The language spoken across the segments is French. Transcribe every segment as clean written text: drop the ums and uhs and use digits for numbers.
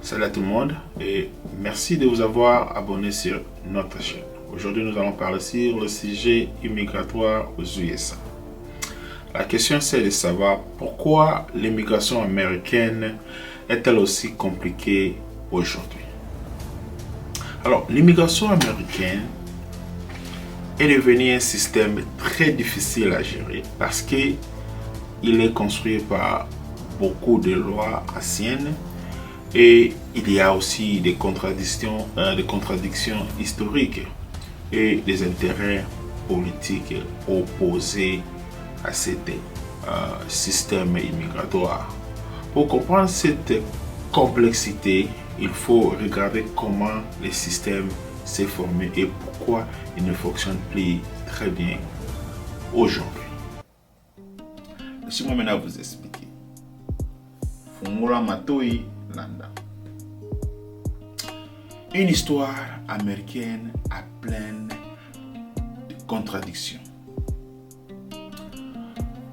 Salut à tout le monde et merci de vous avoir abonné sur notre chaîne. Aujourd'hui, nous allons parler sur le sujet immigratoire aux USA. La question c'est de savoir pourquoi l'immigration américaine est-elle aussi compliquée aujourd'hui. Alors, l'immigration américaine est devenue un système très difficile à gérer parce qu'il est construit par beaucoup de lois anciennes. Et il y a aussi des contradictions historiques et des intérêts politiques opposés à ce système immigratoire. Pour comprendre cette complexité, il faut regarder comment le système s'est formé et pourquoi il ne fonctionne plus très bien aujourd'hui. Laissez-moi maintenant vous expliquer. Fungula Matoi Landa. Une histoire américaine à pleine de contradictions.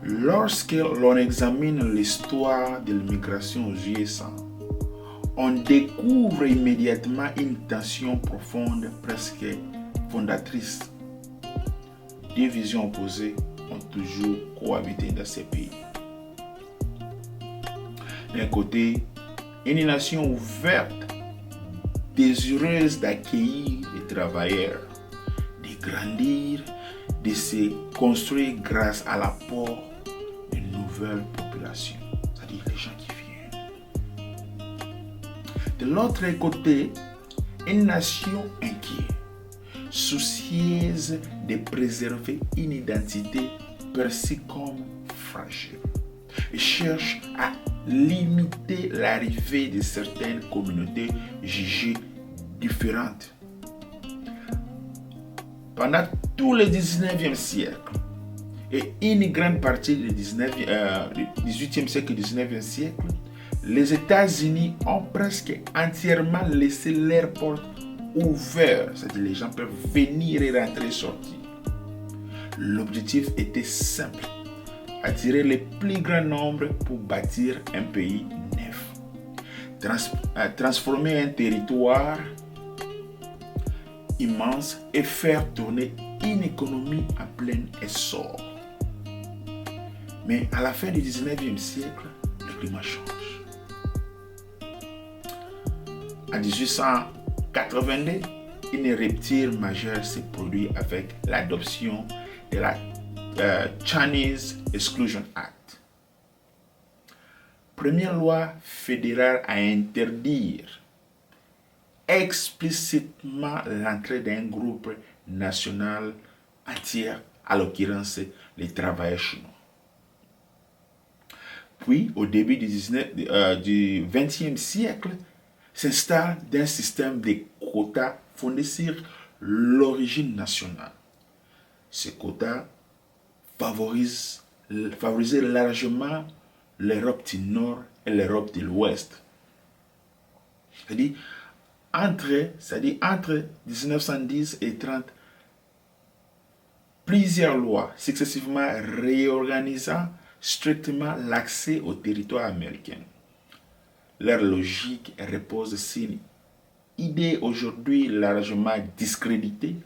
Lorsque l'on examine l'histoire de l'immigration aux USA, on découvre immédiatement une tension profonde, presque fondatrice. Deux visions opposées ont toujours cohabité dans ces pays. D'un côté, une nation ouverte, désireuse d'accueillir les travailleurs, de grandir, de se construire grâce à l'apport de nouvelles populations, c'est-à-dire les gens qui viennent. De l'autre côté, une nation inquiète, soucieuse de préserver une identité perçue comme fragile et cherche à limiter l'arrivée de certaines communautés jugées différentes. Pendant tout le 19e siècle et une grande partie du 18e siècle et 19e siècle, les États-Unis ont presque entièrement laissé leurs portes ouvertes, c'est-à-dire les gens peuvent venir et rentrer et sortir. L'objectif était simple: attirer le plus grand nombre pour bâtir un pays neuf, transformer un territoire immense et faire tourner une économie en plein essor. Mais à la fin du 19e siècle, le climat change. En 1882, une rupture majeure s'est produite avec l'adoption de la Chinese Exclusion Act. Première loi fédérale à interdire explicitement l'entrée d'un groupe national entier, à l'occurrence les travailleurs chinois. Puis, au début du 20e siècle, s'installe un système de quotas fondé sur l'origine nationale. Ces quotas favoriser largement l'Europe du Nord et l'Europe de l'Ouest. C'est-à-dire, entre 1910 et 30, plusieurs lois successivement réorganisant strictement l'accès au territoire américain. Leur logique repose sur une idée aujourd'hui largement discréditée,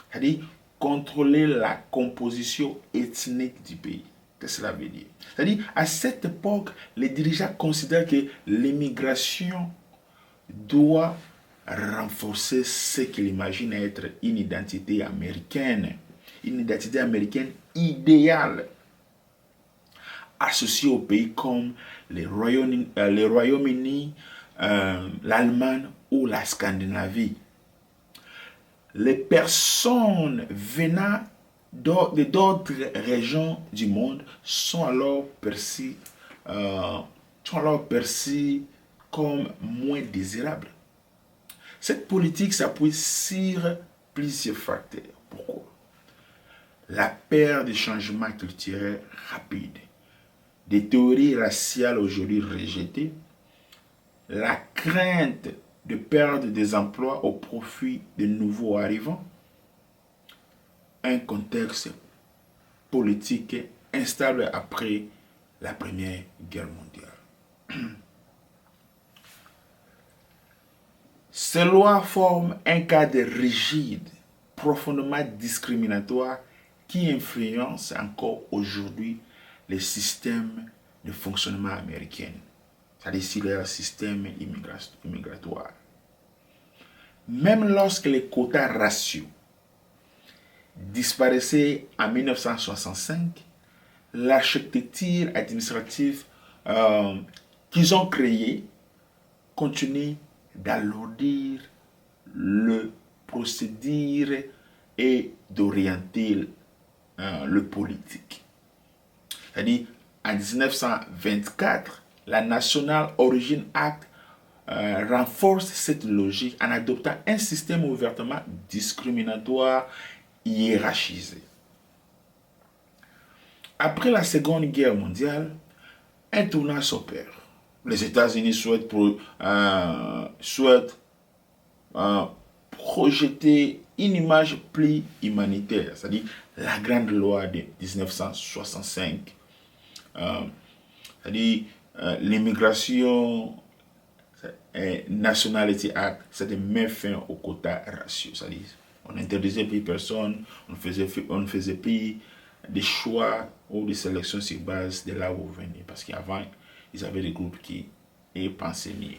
c'est-à-dire contrôler la composition ethnique du pays. Qu'est-ce que cela veut dire? C'est-à-dire, à cette époque, les dirigeants considèrent que l'immigration doit renforcer ce qu'ils imaginent être une identité américaine idéale, associée aux pays comme le Royaume-Uni, l'Allemagne ou la Scandinavie. Les personnes venant d'autres régions du monde sont alors perçues comme moins désirables. Cette politique s'appuie sur plusieurs facteurs. Pourquoi? La peur de changements culturels rapides, des théories raciales aujourd'hui rejetées, la crainte de perdre des emplois au profit de nouveaux arrivants, un contexte politique instable après la Première Guerre mondiale. Ces lois forment un cadre rigide, profondément discriminatoire, qui influence encore aujourd'hui les systèmes de fonctionnement américain, c'est-à-dire leur système immigratoire. Même lorsque les quotas raciaux disparaissaient en 1965, l'architecture administrative qu'ils ont créée continue d'alourdir le procédure et d'orienter le politique. C'est-à-dire, en 1924, la National Origin Act renforce cette logique en adoptant un système ouvertement discriminatoire hiérarchisé. Après la Seconde Guerre mondiale, un tournant s'opère. Les États-Unis souhaitent projeter une image plus humanitaire, c'est-à-dire la grande loi de 1965, c'est-à-dire l'immigration Nationality Act, c'est de mettre fin aux quotas raciaux, c'est-à-dire on n'interdisait plus personne, on ne faisait plus des choix ou des sélections sur base de là où vous venez, parce qu'avant, ils avaient des groupes qui pensaient mieux.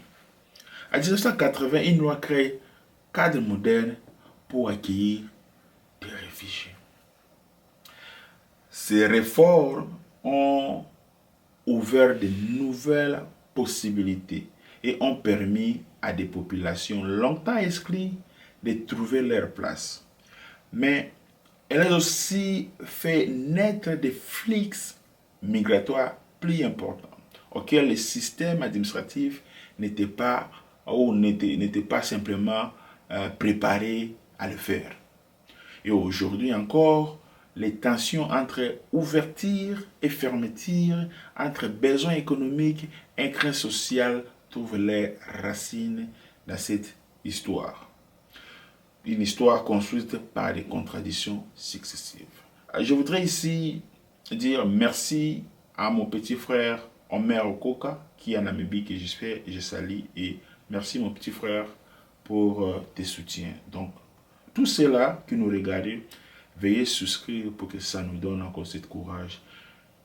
En 1980, une loi crée cadre moderne pour accueillir des réfugiés. Ces réformes ont ouvert de nouvelles possibilités et ont permis à des populations longtemps exclues de trouver leur place. Mais elle a aussi fait naître des flux migratoires plus importants auxquels le système administratif n'était pas simplement préparé à le faire. Et aujourd'hui encore, les tensions entre ouverture et fermeture, entre besoins économiques et craintes sociales trouvent leurs racines dans cette histoire. Une histoire construite par des contradictions successives. Je voudrais ici dire merci à mon petit frère Omer Okoka, qui est en Namibie, que j'espère et je salue. Et merci mon petit frère pour tes soutiens. Donc, tous ceux-là qui nous regardent, veuillez souscrire pour que ça nous donne encore ce courage.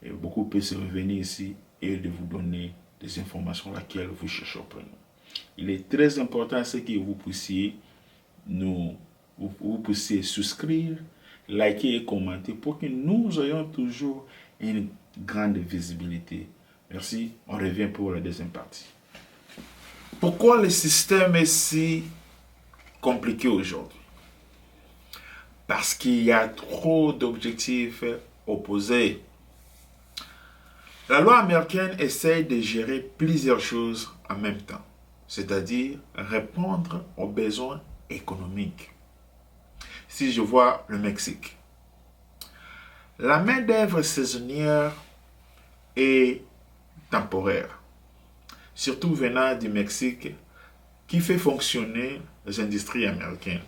Et beaucoup peuvent revenir ici et de vous donner des informations laquelle vous cherchez auprès de nous. Il est très important que vous puissiez vous puissiez souscrire, liker et commenter pour que nous ayons toujours une grande visibilité. Merci, on revient pour la deuxième partie. Pourquoi le système est si compliqué aujourd'hui? Parce qu'il y a trop d'objectifs opposés. La loi américaine essaie de gérer plusieurs choses en même temps, c'est-à-dire répondre aux besoins économiques. Si je vois le Mexique, la main-d'œuvre saisonnière est temporaire, surtout venant du Mexique, qui fait fonctionner les industries américaines.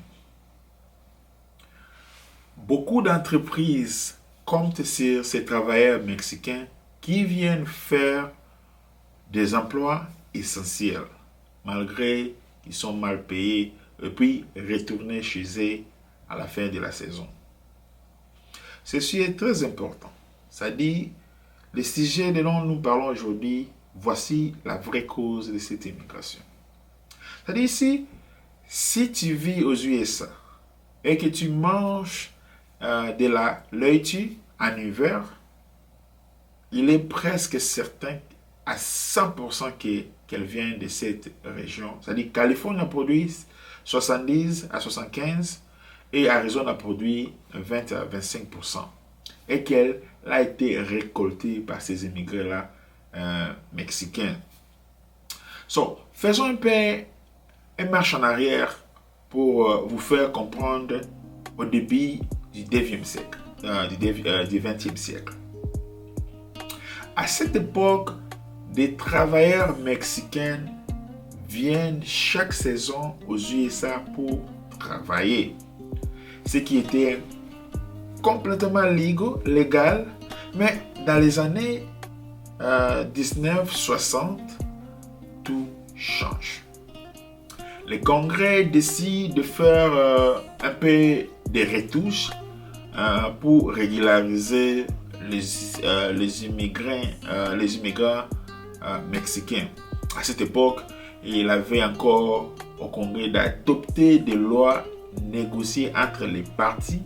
Beaucoup d'entreprises comptent sur ces travailleurs mexicains qui viennent faire des emplois essentiels, malgré qu'ils sont mal payés, et puis retourner chez eux à la fin de la saison. Ceci est très important. C'est-à-dire, le sujet dont nous parlons aujourd'hui, voici la vraie cause de cette immigration. C'est-à-dire ici, si tu vis aux USA et que tu manges de la laitue en hiver, il est presque certain à 100% qu'elle vient de cette région. C'est-à-dire Californie produit 70 à 75 et Arizona produit 20 à 25%. Et qu'elle a été récoltée par ces immigrés-là mexicains. Faisons un peu une marche en arrière pour vous faire comprendre au début du 20e siècle. Du 20e siècle. À cette époque, des travailleurs mexicains viennent chaque saison aux USA pour travailler. Ce qui était complètement légal, mais dans les années 1960, tout change. le Congrès décide de faire un peu des retouches pour régulariser les immigrants mexicains. À cette époque, il avait encore au Congrès d'adopter des lois négociées entre les partis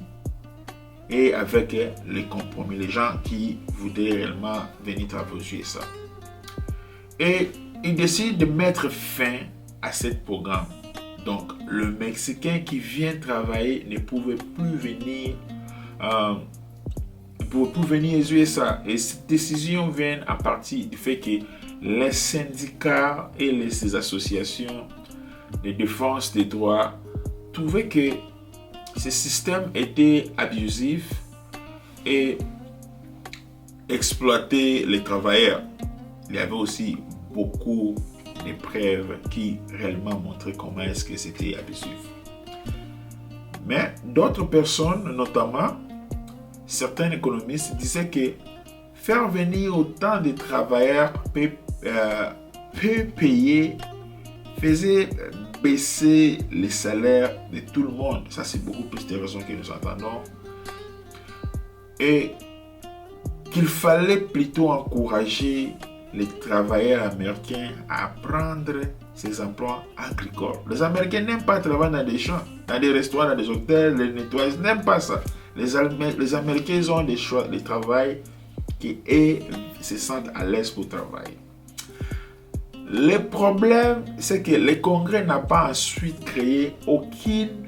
et avec les compromis, les gens qui voudraient réellement venir travailler aux USA. Et il décide de mettre fin à ce programme. Donc, le Mexicain qui vient travailler ne pouvait plus venir aux USA. Et cette décision vient à partir du fait que les syndicats et les associations de défense des droits trouvaient que ce système était abusif et exploitait les travailleurs. Il y avait aussi beaucoup de preuves qui réellement montraient comment est-ce que c'était abusif. Mais d'autres personnes, notamment certains économistes, disaient que faire venir autant de travailleurs peu payés faisait baisser les salaires de tout le monde. Ça, c'est beaucoup plus de raisons que nous entendons. Et qu'il fallait plutôt encourager les travailleurs américains à prendre ces emplois agricoles. Les Américains n'aiment pas travailler dans des champs, dans des restaurants, dans des hôtels, les nettoyages, n'aiment pas ça. Les Américains ils ont des choix de travail qui se sentent à l'aise pour travailler. Le problème, c'est que le Congrès n'a pas ensuite créé aucune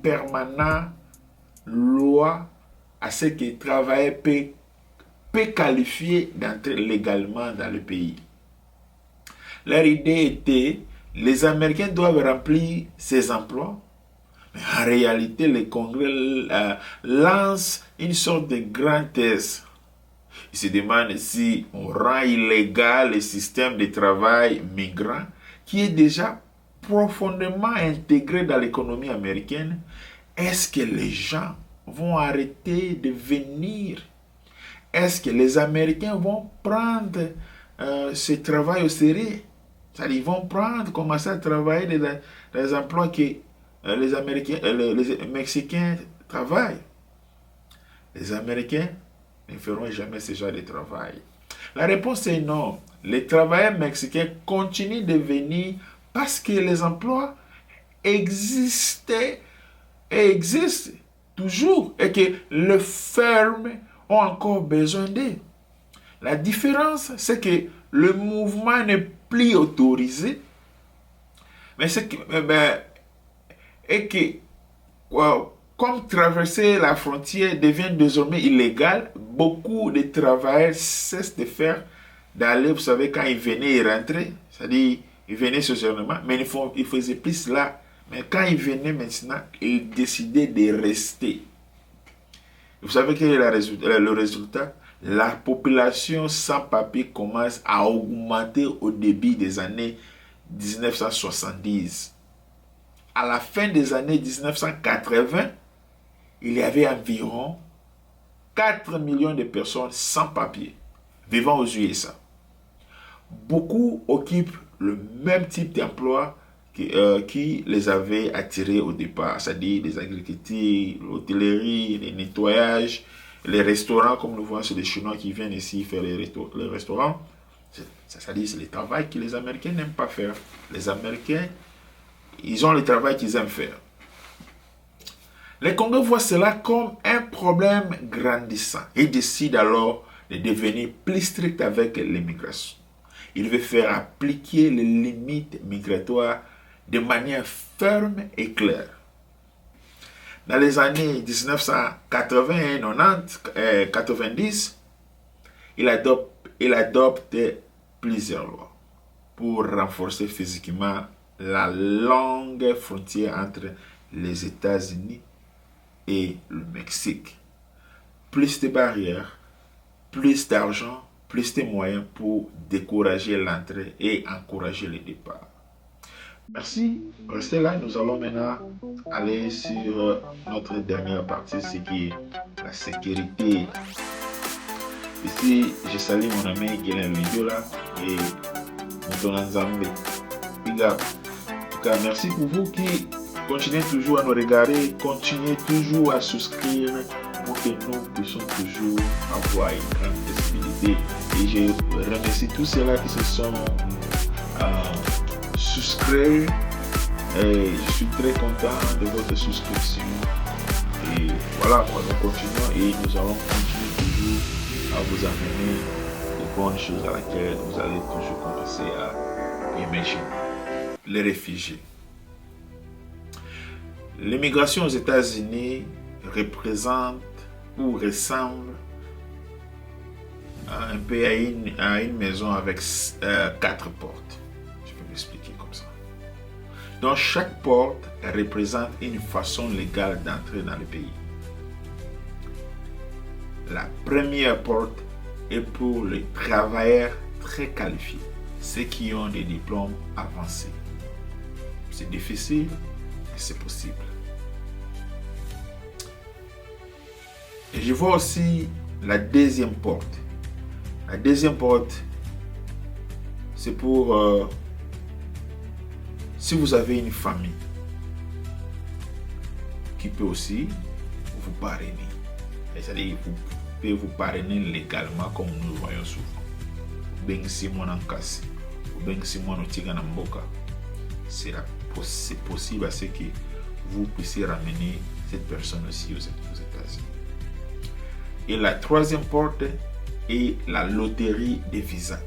permanente loi à ce que les travailleurs peut qualifier d'entrer légalement dans le pays. Leur idée était, les Américains doivent remplir ces emplois, mais en réalité, le Congrès lance une sorte de grand test. Il se demande si on rend illégal le système de travail migrant qui est déjà profondément intégré dans l'économie américaine. Est-ce que les gens vont arrêter de venir? Est-ce que les Américains vont prendre ce travail au sérieux? C'est-à-dire, ils vont commencer à travailler dans les emplois que les Mexicains travaillent. Les Américains ne feront jamais ce genre de travail. La réponse est non. Les travailleurs mexicains continuent de venir parce que les emplois existaient et existent toujours et que les fermes ont encore besoin d'eux. La différence, c'est que le mouvement n'est plus autorisé, mais c'est que, comme traverser la frontière devient désormais illégal, beaucoup de travailleurs cessent de faire, d'aller, vous savez, quand ils venaient et rentraient, c'est-à-dire, ils venaient saisonnement, mais ils faisaient plus cela. Mais quand ils venaient maintenant, ils décidaient de rester. Vous savez quel est le résultat? La population sans papier commence à augmenter au début des années 1970. À la fin des années 1980, il y avait environ 4 millions de personnes sans papier vivant aux USA. Beaucoup occupent le même type d'emploi qui les avait attirés au départ, c'est-à-dire les agricultures, l'hôtellerie, les nettoyages, les restaurants, comme nous voyons, c'est les Chinois qui viennent ici faire les restaurants. C'est-à-dire c'est le travail que les Américains n'aiment pas faire. Les Américains, ils ont le travail qu'ils aiment faire. Les Congrès voient cela comme un problème grandissant et décident alors de devenir plus strict avec l'immigration. Il veut faire appliquer les limites migratoires de manière ferme et claire. Dans les années 1980, 90, 90, il adopte plusieurs lois pour renforcer physiquement la longue frontière entre les États-Unis et le Mexique. Plus de barrières, plus d'argent, plus de moyens pour décourager l'entrée et encourager le départ. Merci, restez là. Nous allons maintenant aller sur notre dernière partie, ce qui est la sécurité. Ici, je salue mon ami Guilherme Lidiola et Moutonanzambe. Big up. tout cas, merci pour vous qui continuez toujours à nous regarder, continuez toujours à souscrire pour que nous puissions toujours avoir une grande visibilité. Et je remercie tous ceux-là qui se sont souscrits. Et je suis très content de votre souscription. Et voilà, nous continuons et nous allons continuer toujours à vous amener de bonnes choses à laquelle vous allez toujours commencer à imaginer. Les réfugiés. L'immigration aux États-Unis représente ou ressemble un peu à une maison avec 4 portes. Je peux m'expliquer comme ça. Donc chaque porte représente une façon légale d'entrer dans le pays. La première porte est pour les travailleurs très qualifiés, ceux qui ont des diplômes avancés. C'est difficile, mais c'est possible. Et je vois aussi la deuxième porte. La deuxième porte, c'est pour si vous avez une famille qui peut aussi vous parrainer. C'est-à-dire vous pouvez vous parrainer légalement comme nous le voyons souvent. C'est possible à ce que vous puissiez ramener cette personne aussi aux États-Unis. Et la troisième porte est la loterie des visas.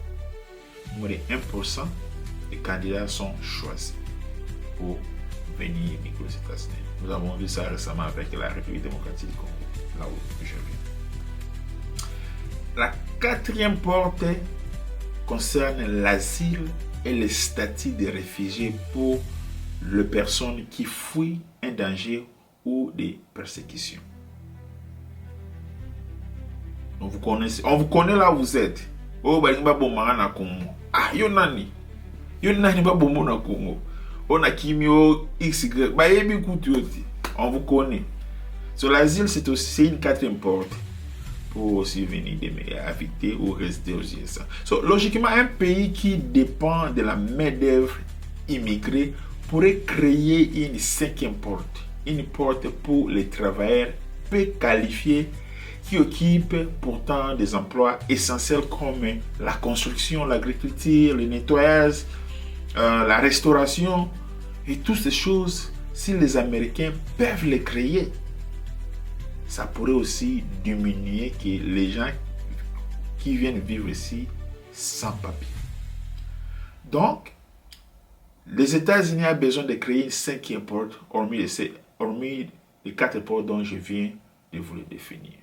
Moins de 1% des candidats sont choisis pour venir immigrer aux États-Unis. Nous avons vu ça récemment avec la République démocratique du Congo, là où je viens. La quatrième porte concerne l'asile et le statut de réfugié pour les personnes qui fuient un danger ou des persécutions. Donc on vous connaît là où vous êtes. Oh, bah, ah, yonani ba bomo na Congo. On a kimio XY. Bah, on vous connaît. So, l'asile, c'est aussi une quatrième porte pour aussi venir habiter ou rester aux USA. So, logiquement, un pays qui dépend de la main-d'œuvre immigrée pourrait créer une cinquième porte. Une porte pour les travailleurs peu qualifiés qui occupent pourtant des emplois essentiels comme la construction, l'agriculture, le nettoyage, la restauration et toutes ces choses. Si les Américains peuvent les créer, ça pourrait aussi diminuer que les gens qui viennent vivre ici sans papier. Donc, les États-Unis ont besoin de créer une cinquième porte, hormis les 4 portes dont je viens de vous les définir.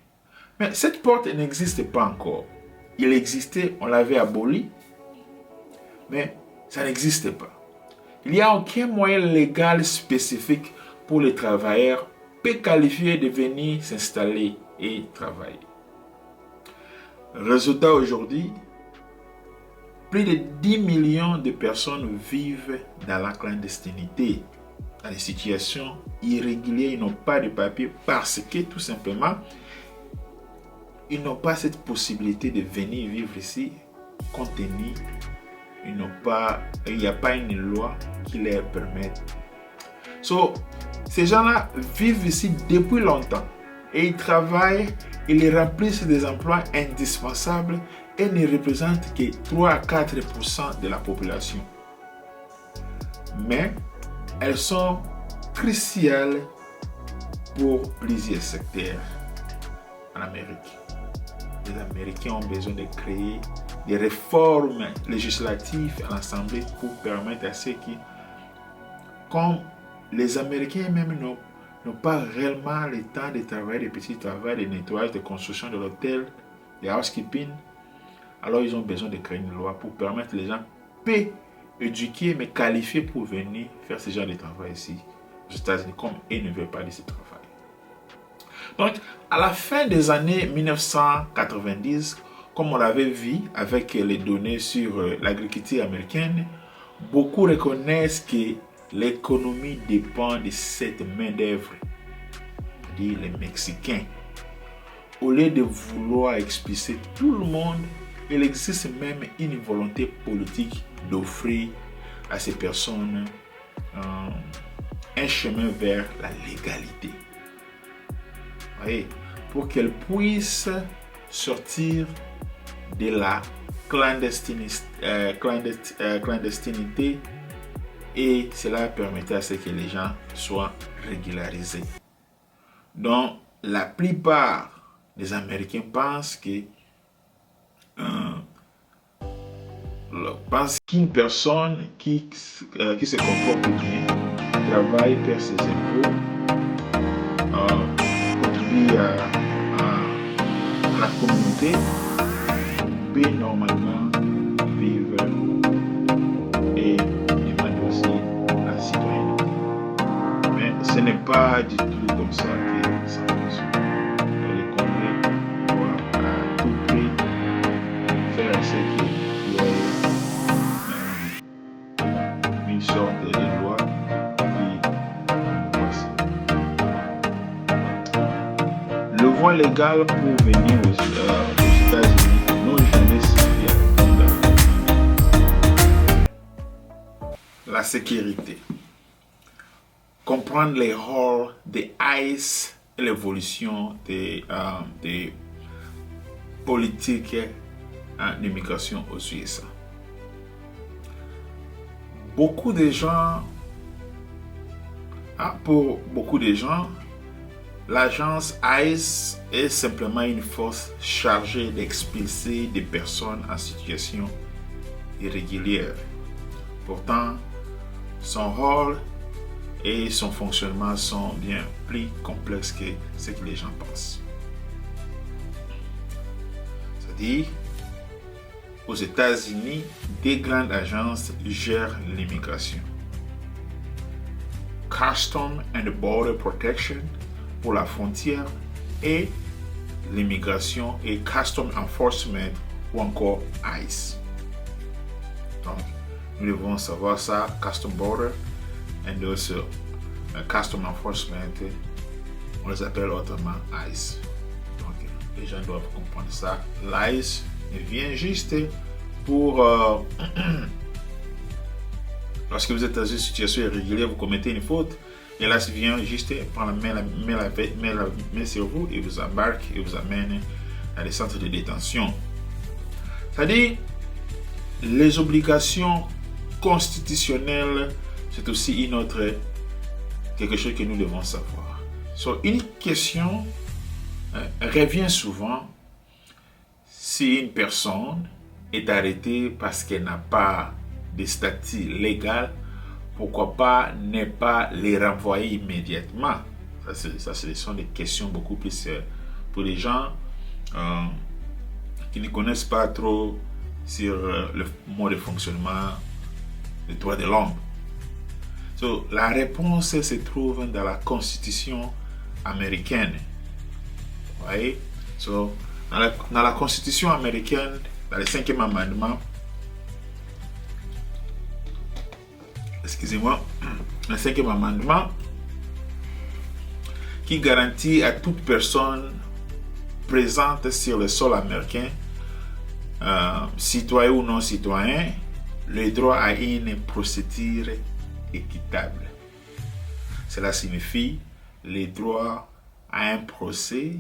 Mais cette porte n'existe pas encore. Il existait, on l'avait aboli, mais ça n'existe pas. Il n'y a aucun moyen légal spécifique pour les travailleurs peu qualifiés de venir s'installer et travailler. Résultat aujourd'hui, plus de 10 millions de personnes vivent dans la clandestinité, dans des situations irrégulières, ils n'ont pas de papier parce que tout simplement, ils n'ont pas cette possibilité de venir vivre ici compte tenu il n'y a pas une loi qui leur permette. So, ces gens-là vivent ici depuis longtemps et ils travaillent, ils remplissent des emplois indispensables et ne représentent que 3 à 4% de la population. Mais elles sont cruciales pour plusieurs secteurs en Amérique. Les Américains ont besoin de créer des réformes législatives à l'Assemblée pour permettre à ceux qui, comme les Américains même n'ont pas réellement le temps de travailler, des petits travaux, de nettoyage, de construction de l'hôtel, de housekeeping, alors ils ont besoin de créer une loi pour permettre les gens peu éduqués mais qualifiés pour venir faire ce genre de travail ici aux États-Unis, comme ils ne veulent pas de ce travail. Donc, à la fin des années 1990, comme on l'avait vu avec les données sur l'agriculture américaine, beaucoup reconnaissent que l'économie dépend de cette main-d'œuvre, c'est-à-dire les Mexicains. Au lieu de vouloir expulser tout le monde, il existe même une volonté politique d'offrir à ces personnes un chemin vers la légalité. Voyez, pour qu'elle puisse sortir de la clandestinité, et cela permettait à ce que les gens soient régularisés. Donc, la plupart des Américains pensent qu'une personne qui se comporte bien, travaille, perd ses impôts, contribue à la communauté, peut normalement vivre et demander aussi la citoyenneté. Mais ce n'est pas du tout comme ça que ça fonctionne. Le Congrès doit à tout prix faire ce qu'il y ait une sorte de loi qui passe. Le voie légale pour venir aux États-Unis n'ont jamais suffi à répondre. La sécurité. Comprendre les rôles des ICE et l'évolution des politiques d'immigration aux USA. Pour beaucoup de gens, l'agence ICE est simplement une force chargée d'expulser des personnes en situation irrégulière. Pourtant, son rôle et son fonctionnement sont bien plus complexes que ce que les gens pensent. C'est-à-dire, aux États-Unis, des grandes agences gèrent l'immigration. Customs and Border Protection pour la frontière et l'immigration et Customs Enforcement ou encore ICE. Donc, nous devons savoir ça, Customs Border and also Customs Enforcement, on les appelle autrement ICE. Donc, les gens doivent comprendre ça. L'ICE vient juste pour lorsque vous êtes dans une situation irrégulière, vous commettez une faute, et là, il vient juste prendre la main sur vous et vous embarque et vous amène dans les centres de détention. C'est-à-dire, les obligations constitutionnelles, c'est aussi quelque chose que nous devons savoir. Une question revient souvent si une personne est arrêtée parce qu'elle n'a pas de statut légal, pourquoi pas ne pas les renvoyer immédiatement? Ça, ce sont des questions beaucoup plus pour les gens qui ne connaissent pas trop sur le mode de fonctionnement des droits de l'homme. La réponse se trouve dans la Constitution américaine. Vous voyez? Dans la Constitution américaine, dans le 5e amendement, le 5e amendement qui garantit à toute personne présente sur le sol américain, citoyen ou non citoyen, le droit à une procédure équitable. Cela signifie le droit à un procès,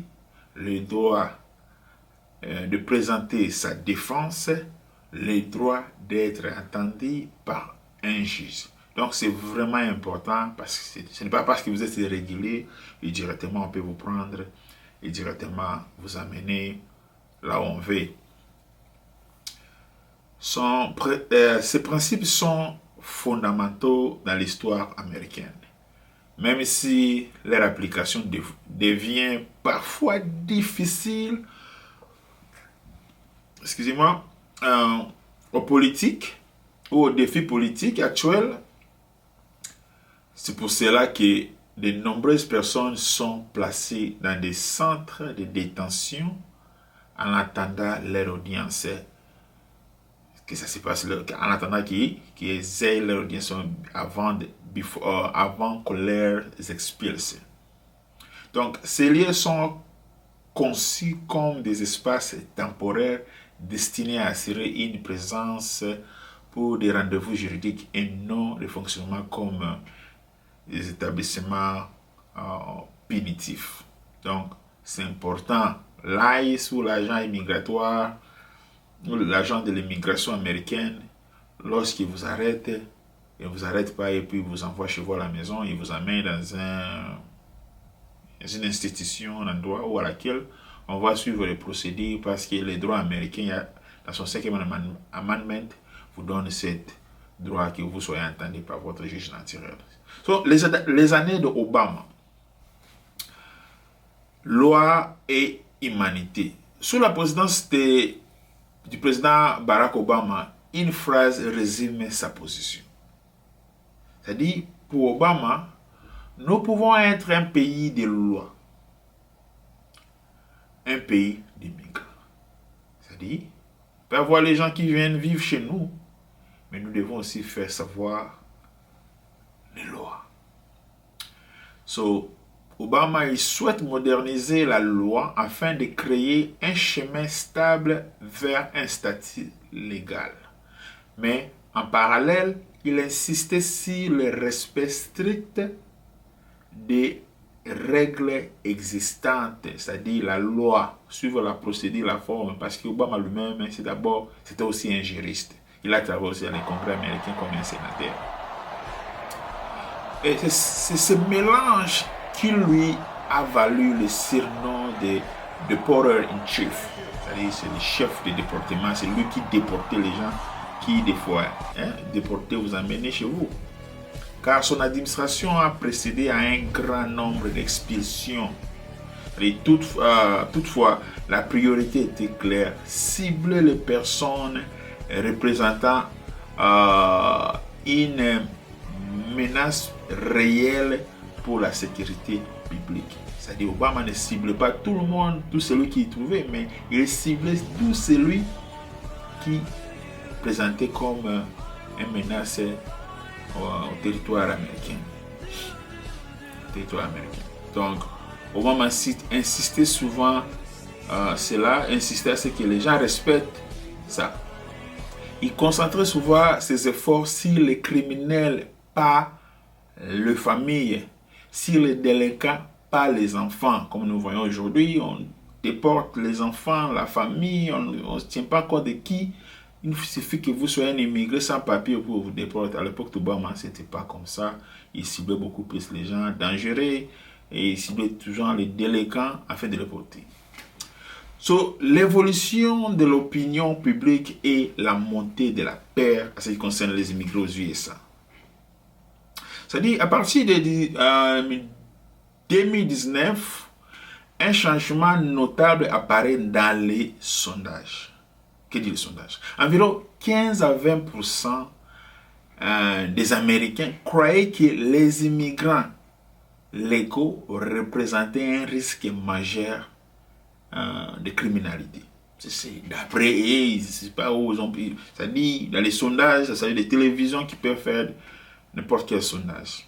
le droit de présenter sa défense, le droit d'être entendu par un juge. Donc c'est vraiment important parce que ce n'est pas parce que vous êtes irrégulier et directement on peut vous prendre et directement vous amener là où on veut. Ces principes sont fondamentaux dans l'histoire américaine, même si leur application devient parfois difficile, aux politiques ou aux défis politiques actuels. C'est pour cela que de nombreuses personnes sont placées dans des centres de détention en attendant leur audience. Que ça se passe en attendant qu'ils aient leur audience avant qu'on les expulse. Donc, ces lieux sont conçus comme des espaces temporaires destinés à assurer une présence pour des rendez-vous juridiques et non le fonctionnement comme des établissements punitifs. Donc, c'est important. L'ICE ou l'agent immigratoire ou l'agent de l'immigration américaine, lorsqu'il vous arrête, il ne vous arrête pas et puis vous envoie chez vous à la maison, il vous amène dans une institution, un endroit où à laquelle on va suivre les procédures parce que les droits américains, dans son 5e amendment, vous donne ce droit que vous soyez entendu par votre juge naturel. So, les années de Obama, loi et humanité. Sous la présidence du président Barack Obama, une phrase résume sa position. C'est-à-dire, pour Obama, nous pouvons être un pays de loi, un pays d'immigrants. C'est-à-dire, on peut avoir les gens qui viennent vivre chez nous, mais nous devons aussi faire savoir les lois. So, Obama il souhaite moderniser la loi afin de créer un chemin stable vers un statut légal. Mais en parallèle, il insistait sur le respect strict des règles existantes, c'est-à-dire la loi, suivre la procédure, la forme, parce qu'Obama lui-même, c'était aussi un juriste. Il a travaillé aussi dans le Congrès américain comme un sénateur. Et c'est ce mélange qui lui a valu le surnom de Deporter-in-Chief. C'est-à-dire, c'est le chef de déportement, c'est lui qui déportait les gens qui, des fois, déportaient, vous amenaient chez vous. Car son administration a précédé à un grand nombre d'expulsions. Toutefois, la priorité était claire, cibler les personnes représentant une menace réelle pour la sécurité publique. C'est-à-dire, Obama ne ciblait pas tout le monde, tout celui qui y trouvait, mais il ciblait tout celui qui présentait comme une menace au territoire américain. Donc, Obama insistait souvent insistait à ce que les gens respectent ça. Il concentrait souvent ses efforts sur les criminels, pas les familles, sur les délinquants, pas les enfants. Comme nous voyons aujourd'hui, on déporte les enfants, la famille, on ne se tient pas compte de qui. Il suffit que vous soyez un immigré sans papier pour vous déporter. À l'époque d'Obama, ce n'était pas comme ça. Il ciblait beaucoup plus les gens dangereux et il ciblait toujours les délinquants afin de les porter. So, l'évolution de l'opinion publique et la montée de la peur en ce qui concerne les immigrés aux USA. C'est-à-dire, à partir de 2019, un changement notable apparaît dans les sondages. Que dit le sondage? Environ 15 à 20% des Américains croyaient que les immigrants légaux représentaient un risque majeur de criminalité. C'est d'après, c'est pas où ils ont pris. C'est-à-dire, dans les sondages, c'est-à-dire les télévisions qui peuvent faire n'importe quel sondage.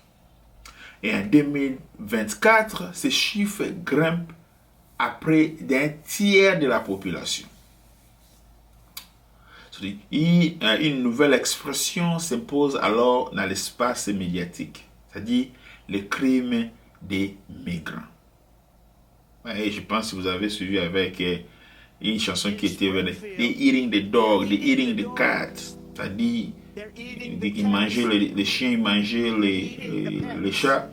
Et en 2024, ces chiffres grimpent à près d'un tiers de la population. Une nouvelle expression s'impose alors dans l'espace médiatique, c'est-à-dire le crime des migrants. Et je pense que vous avez suivi avec une chanson qui était « They eating the dog, they eating the cat », c'est-à-dire qu'ils mangeaient les chiens, ils mangeaient les chats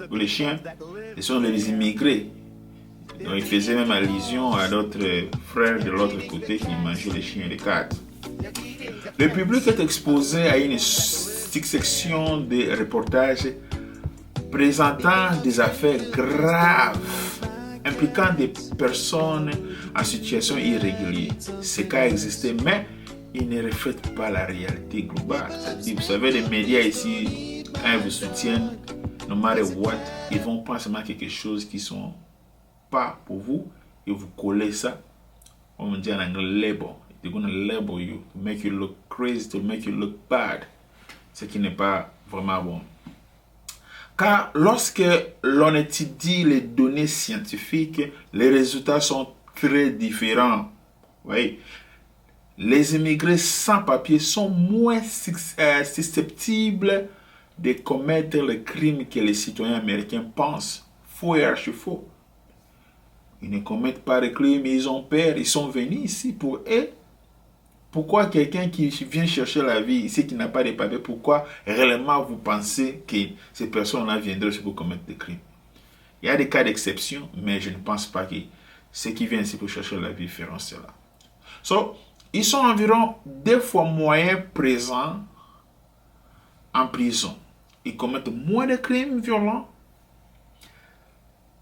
ou les chiens. Ce sont les immigrés. Donc, ils faisaient même allusion à d'autres frères de l'autre côté qui mangeaient les chiens et les cats. Le public est exposé à une succession de reportages présentant des affaires graves impliquant des personnes en situation irrégulière. Ces cas existaient, mais ils ne reflètent pas la réalité globale. C'est-à-dire, vous savez, les médias ici, quand ils vous soutiennent, no matter what, ils vont prendre seulement quelque chose qui ne sont pas pour vous et vous collez ça. On dit en anglais label. They're going to label you to make you look crazy, to make you look bad. Ce qui n'est pas vraiment bon. Car lorsque l'on étudie les données scientifiques, les résultats sont très différents. Oui. les immigrés sans papier sont moins susceptibles de commettre le crime que les citoyens américains pensent. Faux et archi-faux. Ils ne commettent pas de crime, ils ont peur, ils sont venus ici pour eux. Pourquoi quelqu'un qui vient chercher la vie ici, qui n'a pas de papiers, pourquoi réellement vous pensez que ces personnes-là viendraient pour commettre des crimes? Il y a des cas d'exception, mais je ne pense pas que ceux qui viennent ici pour chercher la vie feront cela. Ils sont environ 2 fois moins présents en prison. Ils commettent moins de crimes violents.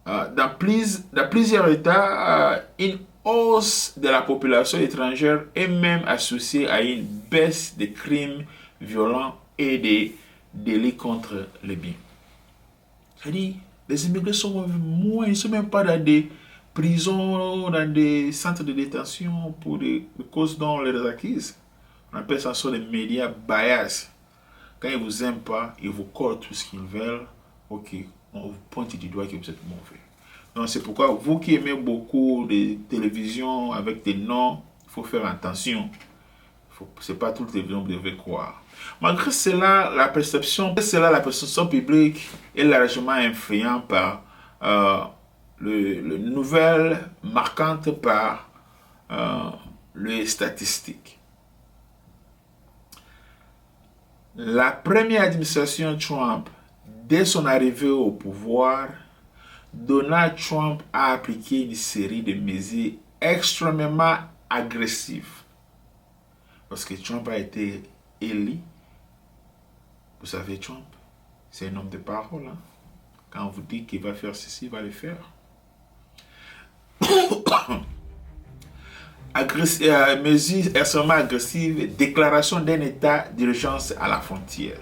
Dans plusieurs États, une hausse de la population étrangère est même associée à une baisse des crimes violents et des délits contre le bien. C'est-à-dire, les immigrés sont moins, ils ne sont même pas dans des prisons, dans des centres de détention pour des causes dont les acquises. On appelle ça sur les médias bias. Quand ils ne vous aiment pas, ils vous collent tout ce qu'ils veulent. Ok, on vous pointe du doigt que vous êtes mauvais. Donc c'est pourquoi vous qui aimez beaucoup de télévision avec des noms, il faut faire attention. Ce n'est pas toute télévision que vous devez croire. Malgré cela, la perception publique est largement influente par les nouvelles marquantes par les statistiques. La première administration Trump, dès son arrivée au pouvoir, Donald Trump a appliqué une série de mesures extrêmement agressives. Parce que Trump a été élu. Vous savez, Trump, c'est un homme de parole. Hein? Quand on vous dit qu'il va faire ceci, il va le faire. Mesures extrêmement agressives, déclaration d'un état d'urgence à la frontière.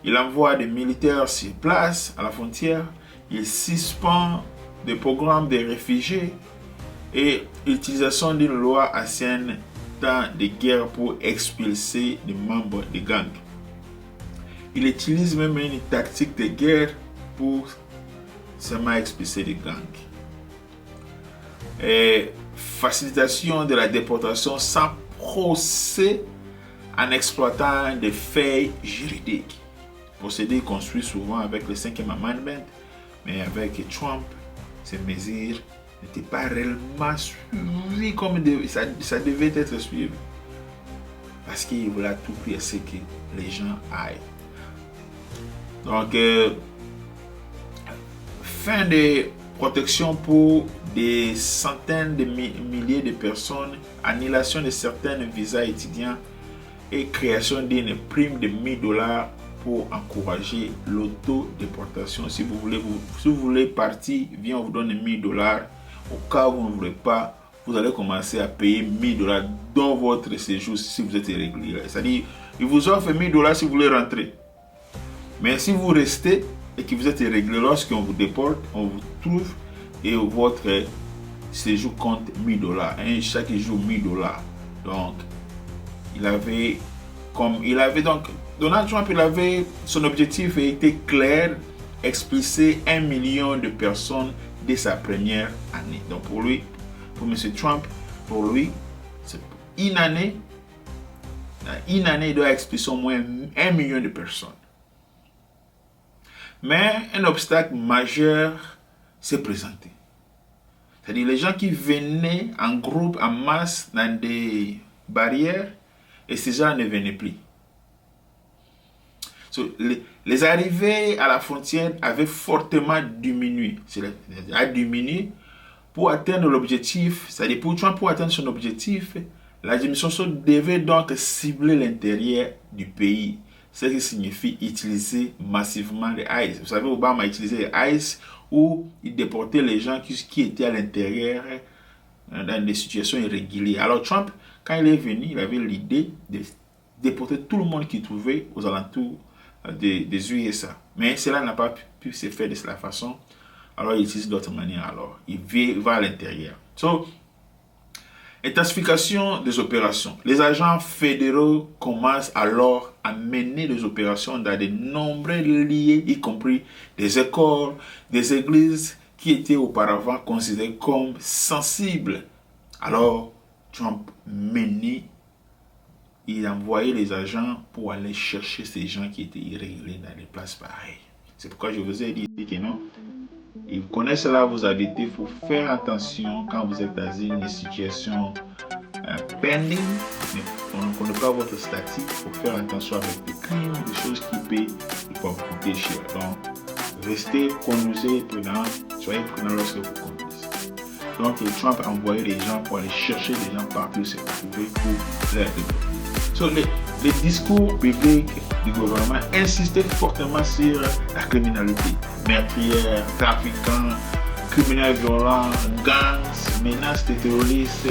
Il envoie des militaires sur place à la frontière. Il suspend des programmes de réfugiés et l'utilisation d'une loi ancienne de guerre pour expulser les membres des gangs. Il utilise même une tactique de guerre pour seulement expulser les gangs. Et facilitation de la déportation sans procès en exploitant des faits juridiques. Procédé construit souvent avec le 5e amendement, mais avec Trump, ces mesures n'étaient pas réellement suivies comme ça devait être suivi. Parce qu'il voulait à tout prix ce que les gens aillent. Donc, fin de protection pour des centaines de milliers de personnes, annulation de certains visas étudiants et création d'une prime de $1000 pour encourager l'autodéportation. Si vous voulez partir, on vous donne $1000. Au cas où vous ne voulez pas, vous allez commencer à payer $1000 dans votre séjour si vous êtes irrégulier. C'est-à-dire, ils vous offrent $1000 si vous voulez rentrer. Mais si vous restez et que vous êtes irrégulier, lorsqu'on vous déporte, on vous trouve et votre séjour compte $1000. Et chaque jour $1000. Donc, Donald Trump, son objectif a été clair, expulser 1 million de personnes dès sa première année. Donc pour M. Trump, c'est une année, il doit expulser au moins 1 million de personnes. Mais un obstacle majeur s'est présenté. C'est-à-dire les gens qui venaient en groupe, en masse, dans des barrières, et ces gens ne venaient plus. Les arrivées à la frontière avaient fortement diminué. A diminué pour atteindre l'objectif, c'est-à-dire pour Trump, pour atteindre son objectif, l'administration devait donc cibler l'intérieur du pays. Ce qui signifie utiliser massivement les ICE. Vous savez, Obama a utilisé les ICE où il déportait les gens qui étaient à l'intérieur dans des situations irrégulières. Alors Trump, quand il est venu, il avait l'idée de déporter tout le monde qu'il trouvait aux alentours des USA. Mais cela n'a pas pu se faire de cette façon. Alors il utilise d'autres manières. Alors il va à l'intérieur. Intensification des opérations. Les agents fédéraux commencent alors à mener des opérations dans de nombreux lieux, y compris des écoles, des églises qui étaient auparavant considérées comme sensibles. Alors Trump menait il envoyait les agents pour aller chercher ces gens qui étaient irréguliers dans des places pareilles. C'est pourquoi je vous ai dit que non. Ils connaissent là vos habitudes. Il faut faire attention quand vous êtes dans une situation pending. On ne connaît pas votre statut. Il faut faire attention avec des crimes, des choses qui peuvent vous coûter cher. Donc, restez, conduisez prudent. Soyez prudent lorsque vous conduisez. Donc, Trump a envoyé les gens pour aller chercher des gens partout où c'est trouvé pour les débloquer. Les discours publics du gouvernement insistaient fortement sur la criminalité. Meurtrières, trafiquants, criminels violents, gangs, menaces de terroristes.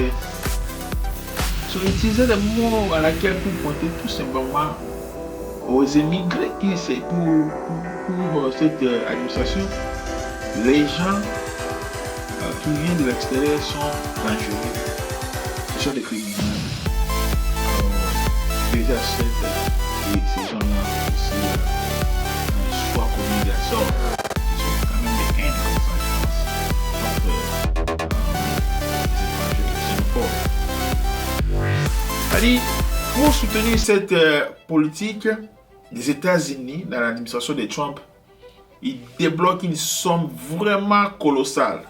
Ils utilisaient des mots à laquelle pour pointer tout simplement aux immigrés qui c'est pour cette administration. Les gens qui viennent de l'extérieur sont dangereux. Ce sont des criminels. Déjà ces gens-là aussi soit commis des sorts. Ils sont quand même des haines comme ça, je pense, contre les étrangers xénophobes. C'est-à-dire, pour soutenir cette politique des États-Unis dans l'administration de Trump, il débloque une somme vraiment colossale.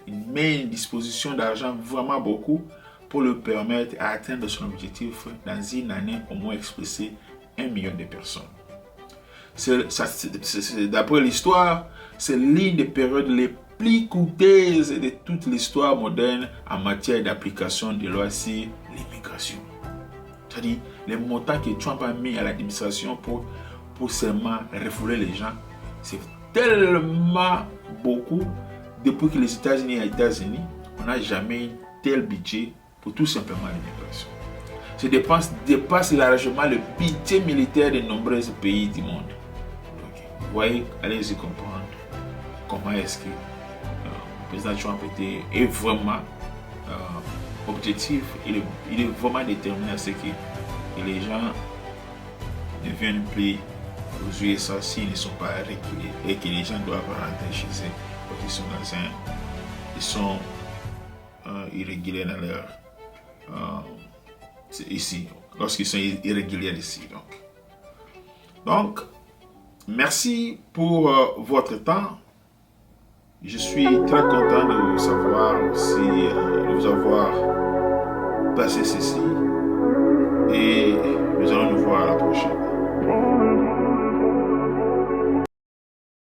Il met une disposition d'argent vraiment beaucoup pour le permettre à atteindre son objectif dans une année au moins expressé 1 million de personnes. D'après l'histoire, c'est l'une des périodes les plus coûteuses de toute l'histoire moderne en matière d'application des lois sur l'immigration. C'est-à-dire, les montants que Trump a mis à l'administration pour seulement refouler les gens, c'est tellement beaucoup. Depuis que les États-Unis et les États-Unis, on n'a jamais eu tel budget pour tout simplement l'immigration. Ces dépenses dépassent largement le budget militaire de nombreux pays du monde. Donc, vous voyez, allez-y comprendre comment est-ce que le président Trump est vraiment objectif. Il est vraiment déterminé à ce que les gens ne viennent plus aux USA s'ils ne sont pas réguliers et que les gens doivent rentrer chez eux parce qu'ils sont irréguliers dans leur ici, lorsqu'ils sont irréguliers ici. Donc, merci pour votre temps. Je suis très content de vous savoir aussi, de vous avoir passé ceci. Et